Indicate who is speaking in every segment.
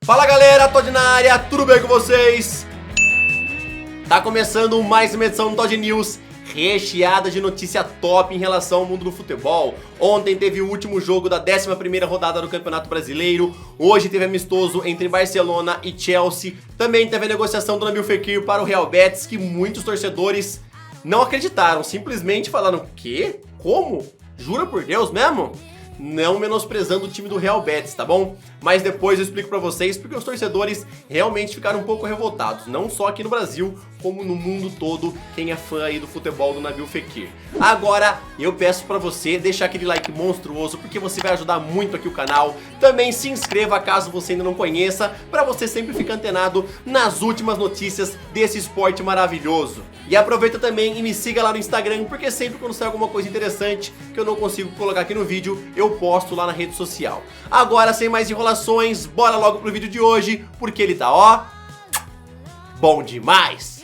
Speaker 1: Fala galera, Todd na área, tudo bem com vocês? Tá começando mais uma edição do Todd News, recheada de notícia top em relação ao mundo do futebol. Ontem teve o último jogo da 11ª rodada do Campeonato Brasileiro. Hoje teve amistoso entre Barcelona e Chelsea. Também teve a negociação do Nabil Fekir para o Real Betis, que muitos torcedores não acreditaram. Simplesmente falaram, quê? Como? Jura por Deus mesmo? Não menosprezando o time do Real Betis, tá bom? Mas depois eu explico pra vocês porque os torcedores realmente ficaram um pouco revoltados. Não só aqui no Brasil, como no mundo todo, quem é fã aí do futebol do Nabil Fekir. Agora, eu peço pra você deixar aquele like monstruoso, porque você vai ajudar muito aqui o canal. Também se inscreva caso você ainda não conheça, pra você sempre ficar antenado nas últimas notícias desse esporte maravilhoso. E aproveita também e me siga lá no Instagram, porque sempre quando sai alguma coisa interessante que eu não consigo colocar aqui no vídeo, eu posto lá na rede social. Agora, sem mais enrolações, bora logo pro vídeo de hoje, porque ele tá, ó, bom demais!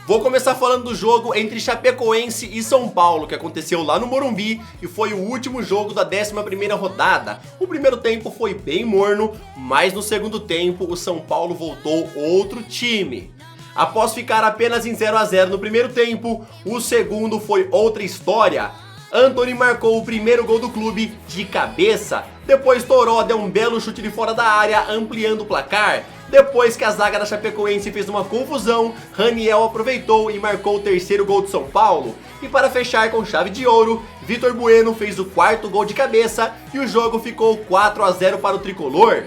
Speaker 1: Vou começar falando do jogo entre Chapecoense e São Paulo, que aconteceu lá no Morumbi e foi o último jogo da 11ª rodada. O primeiro tempo foi bem morno, mas no segundo tempo o São Paulo voltou outro time. Após ficar apenas em 0 a 0 no primeiro tempo, o segundo foi outra história. Antony marcou o primeiro gol do clube de cabeça, depois Toró deu um belo chute de fora da área, ampliando o placar. Depois que a zaga da Chapecoense fez uma confusão, Raniel aproveitou e marcou o terceiro gol de São Paulo. E para fechar com chave de ouro, Vitor Bueno fez o quarto gol de cabeça e o jogo ficou 4 a 0 para o tricolor.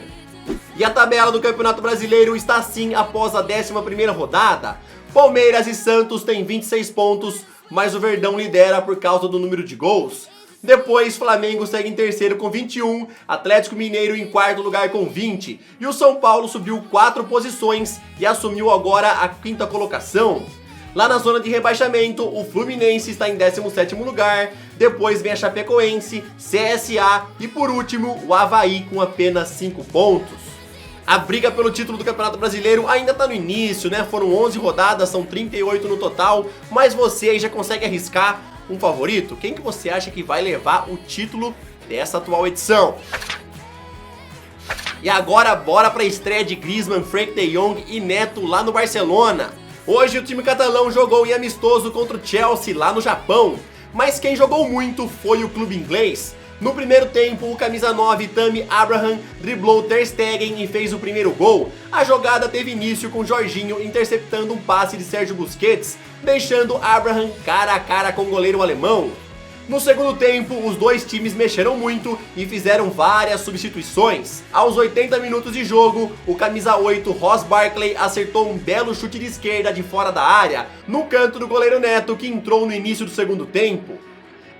Speaker 1: E a tabela do Campeonato Brasileiro está assim após a 11ª rodada. Palmeiras e Santos têm 26 pontos, mas o Verdão lidera por causa do número de gols. Depois, Flamengo segue em terceiro com 21, Atlético Mineiro em quarto lugar com 20, e o São Paulo subiu 4 posições e assumiu agora a 5ª colocação. Lá na zona de rebaixamento, o Fluminense está em 17º lugar, depois vem a Chapecoense, CSA e por último o Avaí com apenas 5 pontos. A briga pelo título do Campeonato Brasileiro ainda está no início, né? Foram 11 rodadas, são 38 no total, mas você aí já consegue arriscar um favorito? Quem que você acha que vai levar o título dessa atual edição? E agora bora para a estreia de Griezmann, Frenkie de Jong e Neto lá no Barcelona. Hoje o time catalão jogou em amistoso contra o Chelsea lá no Japão, mas quem jogou muito foi o clube inglês. No primeiro tempo, o camisa 9 Tammy Abraham driblou Ter Stegen e fez o primeiro gol. A jogada teve início com Jorginho interceptando um passe de Sérgio Busquets, deixando Abraham cara a cara com o goleiro alemão. No segundo tempo, os dois times mexeram muito e fizeram várias substituições. Aos 80 minutos de jogo, o camisa 8 Ross Barkley acertou um belo chute de esquerda de fora da área, no canto do goleiro Neto, que entrou no início do segundo tempo.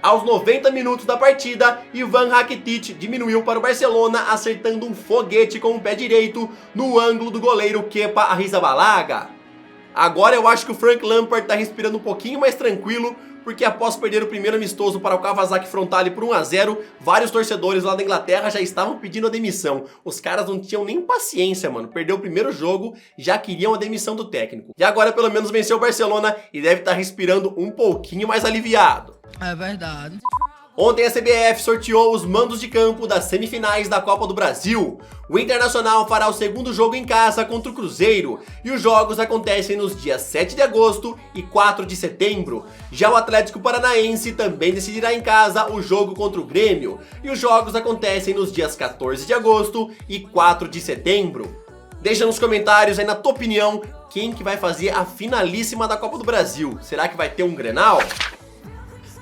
Speaker 1: Aos 90 minutos da partida, Ivan Rakitic diminuiu para o Barcelona, acertando um foguete com o pé direito no ângulo do goleiro Kepa Arrizabalaga. Agora eu acho que o Frank Lampard está respirando um pouquinho mais tranquilo, porque após perder o primeiro amistoso para o Kawasaki Frontale por 1 a 0, vários torcedores lá da Inglaterra já estavam pedindo a demissão. Os caras não tinham nem paciência, mano. Perdeu o primeiro jogo, já queriam a demissão do técnico. E agora pelo menos venceu o Barcelona e deve estar respirando um pouquinho mais aliviado.
Speaker 2: É verdade.
Speaker 1: Ontem a CBF sorteou os mandos de campo das semifinais da Copa do Brasil. O Internacional fará o segundo jogo em casa contra o Cruzeiro e os jogos acontecem nos dias 7 de agosto e 4 de setembro. Já o Atlético Paranaense também decidirá em casa o jogo contra o Grêmio e os jogos acontecem nos dias 14 de agosto e 4 de setembro. Deixa nos comentários aí na tua opinião quem que vai fazer a finalíssima da Copa do Brasil. Será que vai ter um Grenal?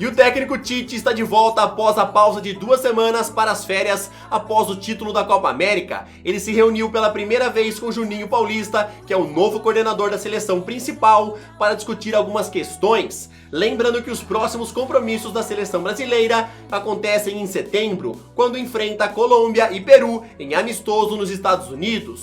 Speaker 1: E o técnico Tite está de volta após a pausa de 2 semanas para as férias após o título da Copa América. Ele se reuniu pela primeira vez com Juninho Paulista, que é o novo coordenador da seleção principal, para discutir algumas questões. Lembrando que os próximos compromissos da seleção brasileira acontecem em setembro, quando enfrenta Colômbia e Peru em amistoso nos Estados Unidos.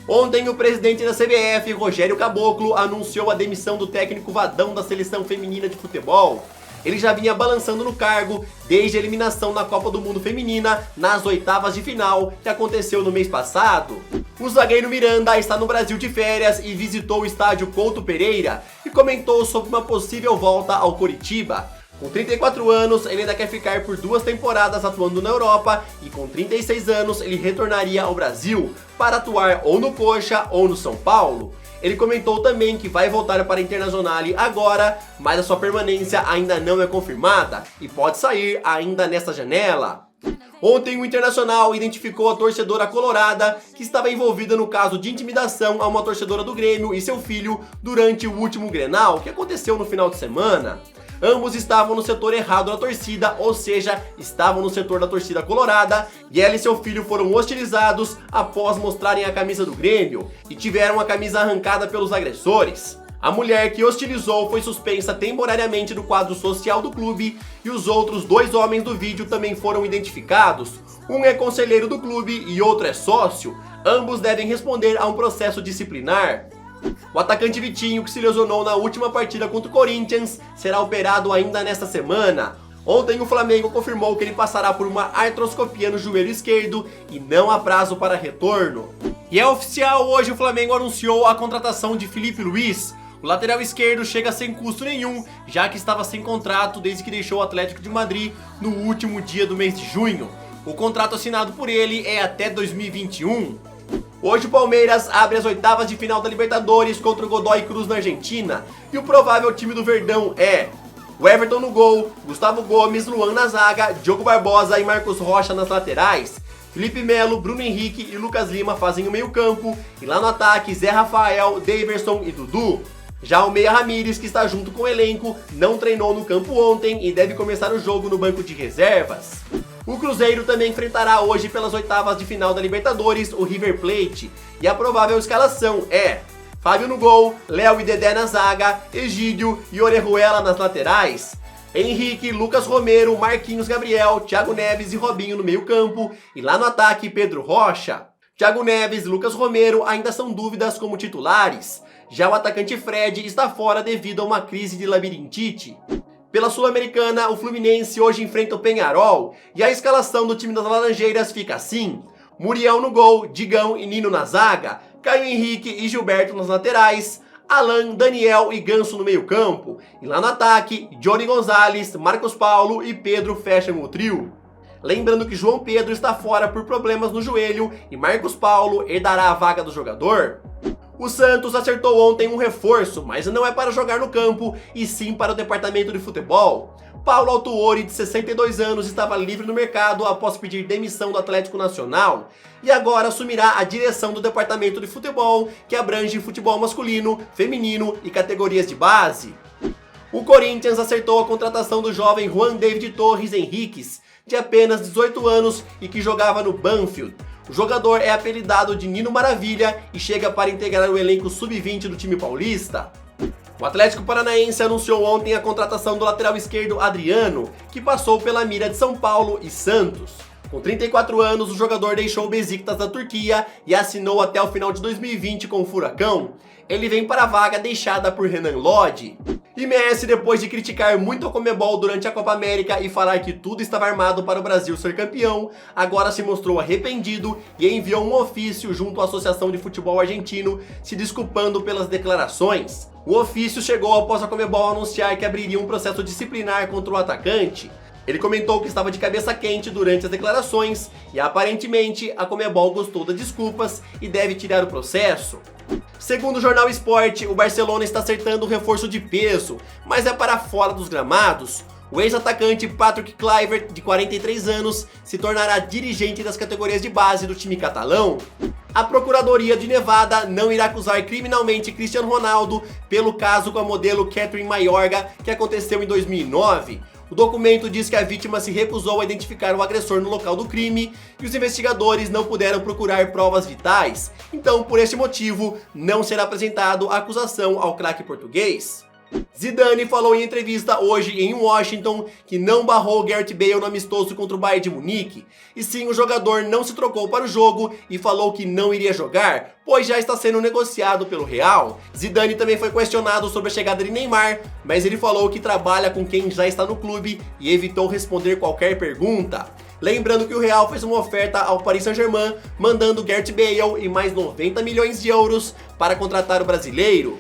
Speaker 1: Ontem o presidente da CBF, Rogério Caboclo, anunciou a demissão do técnico Vadão da seleção feminina de futebol. Ele já vinha balançando no cargo desde a eliminação na Copa do Mundo Feminina nas oitavas de final que aconteceu no mês passado. O zagueiro Miranda está no Brasil de férias e visitou o estádio Couto Pereira e comentou sobre uma possível volta ao Coritiba. Com 34 anos, ele ainda quer ficar por 2 temporadas atuando na Europa e com 36 anos ele retornaria ao Brasil para atuar ou no Coxa ou no São Paulo. Ele comentou também que vai voltar para a Internazionale agora, mas a sua permanência ainda não é confirmada e pode sair ainda nesta janela. Ontem o Internacional identificou a torcedora colorada que estava envolvida no caso de intimidação a uma torcedora do Grêmio e seu filho durante o último Grenal, que aconteceu no final de semana. Ambos estavam no setor errado da torcida, ou seja, estavam no setor da torcida colorada, e ela e seu filho foram hostilizados após mostrarem a camisa do Grêmio e tiveram a camisa arrancada pelos agressores. A mulher que hostilizou foi suspensa temporariamente do quadro social do clube e os outros 2 homens do vídeo também foram identificados. Um é conselheiro do clube e outro é sócio. Ambos devem responder a um processo disciplinar. O atacante Vitinho, que se lesionou na última partida contra o Corinthians, será operado ainda nesta semana. Ontem o Flamengo confirmou que ele passará por uma artroscopia no joelho esquerdo e não há prazo para retorno. E é oficial, hoje o Flamengo anunciou a contratação de Filipe Luís. O lateral esquerdo chega sem custo nenhum, já que estava sem contrato desde que deixou o Atlético de Madrid no último dia do mês de junho. O contrato assinado por ele é até 2021. Hoje o Palmeiras abre as oitavas de final da Libertadores contra o Godoy Cruz na Argentina. E o provável time do Verdão é o Everton no gol, Gustavo Gomes, Luan na zaga, Diogo Barbosa e Marcos Rocha nas laterais. Felipe Melo, Bruno Henrique e Lucas Lima fazem o meio campo. E lá no ataque, Zé Rafael, Daverson e Dudu. Já o Meia Ramírez, que está junto com o elenco, não treinou no campo ontem e deve começar o jogo no banco de reservas. O Cruzeiro também enfrentará hoje pelas oitavas de final da Libertadores o River Plate. E a provável escalação é Fábio no gol, Léo e Dedé na zaga, Egídio e Orejuela nas laterais, Henrique, Lucas Romero, Marquinhos Gabriel, Thiago Neves e Robinho no meio campo. E lá no ataque, Pedro Rocha. Thiago Neves e Lucas Romero ainda são dúvidas como titulares. Já o atacante Fred está fora devido a uma crise de labirintite. Pela Sul-Americana, o Fluminense hoje enfrenta o Peñarol e a escalação do time das Laranjeiras fica assim: Muriel no gol, Digão e Nino na zaga, Caio Henrique e Gilberto nas laterais, Alan, Daniel e Ganso no meio campo, e lá no ataque, Johnny Gonzalez, Marcos Paulo e Pedro fecham o trio. Lembrando que João Pedro está fora por problemas no joelho e Marcos Paulo herdará a vaga do jogador. O Santos acertou ontem um reforço, mas não é para jogar no campo, e sim para o departamento de futebol. Paulo Autuori, de 62 anos, estava livre no mercado após pedir demissão do Atlético Nacional e agora assumirá a direção do departamento de futebol, que abrange futebol masculino, feminino e categorias de base. O Corinthians acertou a contratação do jovem Juan David Torres Henriques, de apenas 18 anos e que jogava no Banfield. O jogador é apelidado de Nino Maravilha e chega para integrar o elenco sub-20 do time paulista. O Atlético Paranaense anunciou ontem a contratação do lateral esquerdo Adriano, que passou pela mira de São Paulo e Santos. Com 34 anos, o jogador deixou o Besiktas da Turquia e assinou até o final de 2020 com o Furacão. Ele vem para a vaga deixada por Renan Lodge. E Messi, depois de criticar muito a Conmebol durante a Copa América e falar que tudo estava armado para o Brasil ser campeão, agora se mostrou arrependido e enviou um ofício junto à Associação de Futebol Argentino se desculpando pelas declarações. O ofício chegou após a Conmebol anunciar que abriria um processo disciplinar contra o atacante. Ele comentou que estava de cabeça quente durante as declarações e aparentemente a Conmebol gostou das desculpas e deve tirar o processo. Segundo o jornal Sport, o Barcelona está acertando o reforço de peso, mas é para fora dos gramados. O ex-atacante Patrick Kluivert, de 43 anos, se tornará dirigente das categorias de base do time catalão. A Procuradoria de Nevada não irá acusar criminalmente Cristiano Ronaldo pelo caso com a modelo Catherine Mayorga, que aconteceu em 2009. O documento diz que a vítima se recusou a identificar o agressor no local do crime e os investigadores não puderam procurar provas vitais. Então, por este motivo, não será apresentado a acusação ao craque português. Zidane falou em entrevista hoje em Washington que não barrou Gareth Bale no amistoso contra o Bayern de Munique, e sim o jogador não se trocou para o jogo e falou que não iria jogar, pois já está sendo negociado pelo Real. Zidane também foi questionado sobre a chegada de Neymar, mas ele falou que trabalha com quem já está no clube e evitou responder qualquer pergunta. Lembrando que o Real fez uma oferta ao Paris Saint-Germain, mandando Gareth Bale e mais 90 milhões de euros para contratar o brasileiro.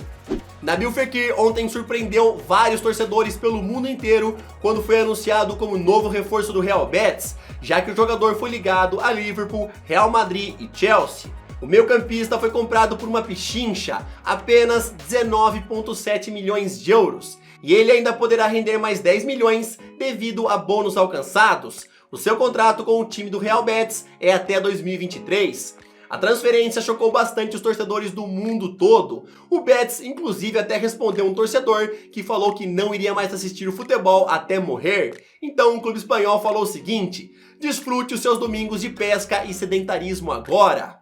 Speaker 1: Nabil Fekir ontem surpreendeu vários torcedores pelo mundo inteiro quando foi anunciado como novo reforço do Real Betis, já que o jogador foi ligado a Liverpool, Real Madrid e Chelsea. O meio-campista foi comprado por uma pichincha, apenas 19,7 milhões de euros, e ele ainda poderá render mais 10 milhões devido a bônus alcançados. O seu contrato com o time do Real Betis é até 2023. A transferência chocou bastante os torcedores do mundo todo. O Betis, inclusive, até respondeu um torcedor que falou que não iria mais assistir o futebol até morrer. Então o clube espanhol falou o seguinte: desfrute os seus domingos de pesca e sedentarismo agora.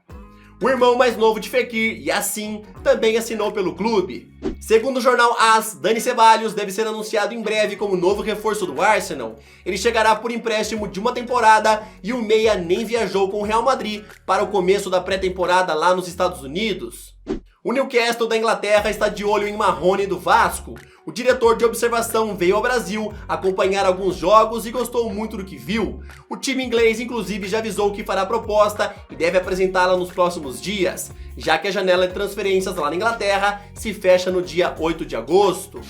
Speaker 1: O irmão mais novo de Fekir, Yassin, também assinou pelo clube. Segundo o jornal AS, Dani Ceballos deve ser anunciado em breve como novo reforço do Arsenal. Ele chegará por empréstimo de uma temporada e o meia nem viajou com o Real Madrid para o começo da pré-temporada lá nos Estados Unidos. O Newcastle da Inglaterra está de olho em Marrone do Vasco. O diretor de observação veio ao Brasil acompanhar alguns jogos e gostou muito do que viu. O time inglês, inclusive, já avisou que fará proposta e deve apresentá-la nos próximos dias, já que a janela de transferências lá na Inglaterra se fecha no dia 8 de agosto.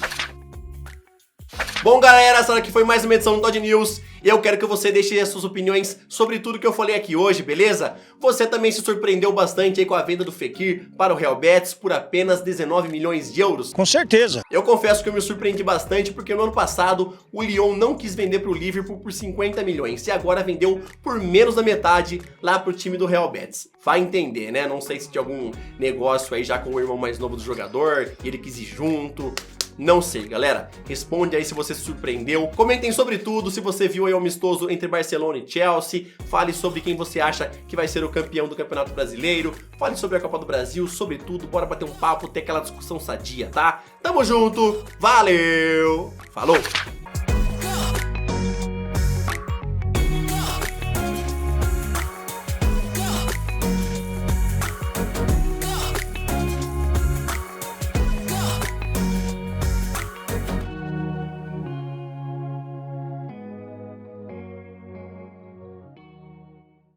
Speaker 1: Bom, galera, essa aqui foi mais uma edição do Dodge News. E eu quero que você deixe as suas opiniões sobre tudo que eu falei aqui hoje, beleza? Você também se surpreendeu bastante aí com a venda do Fekir para o Real Betis por apenas 19 milhões de euros?
Speaker 2: Com certeza.
Speaker 1: Eu confesso que eu me surpreendi bastante porque no ano passado o Lyon não quis vender para o Liverpool por 50 milhões e agora vendeu por menos da metade lá para o time do Real Betis. Vai entender, né? Não sei se tinha algum negócio aí já com o irmão mais novo do jogador, ele quis ir junto. Não sei, galera. Responde aí se você se surpreendeu. Comentem sobre tudo, se você viu aí o amistoso entre Barcelona e Chelsea. Fale sobre quem você acha que vai ser o campeão do Campeonato Brasileiro. Fale sobre a Copa do Brasil, sobre tudo. Bora bater um papo, ter aquela discussão sadia, tá? Tamo junto, valeu, falou!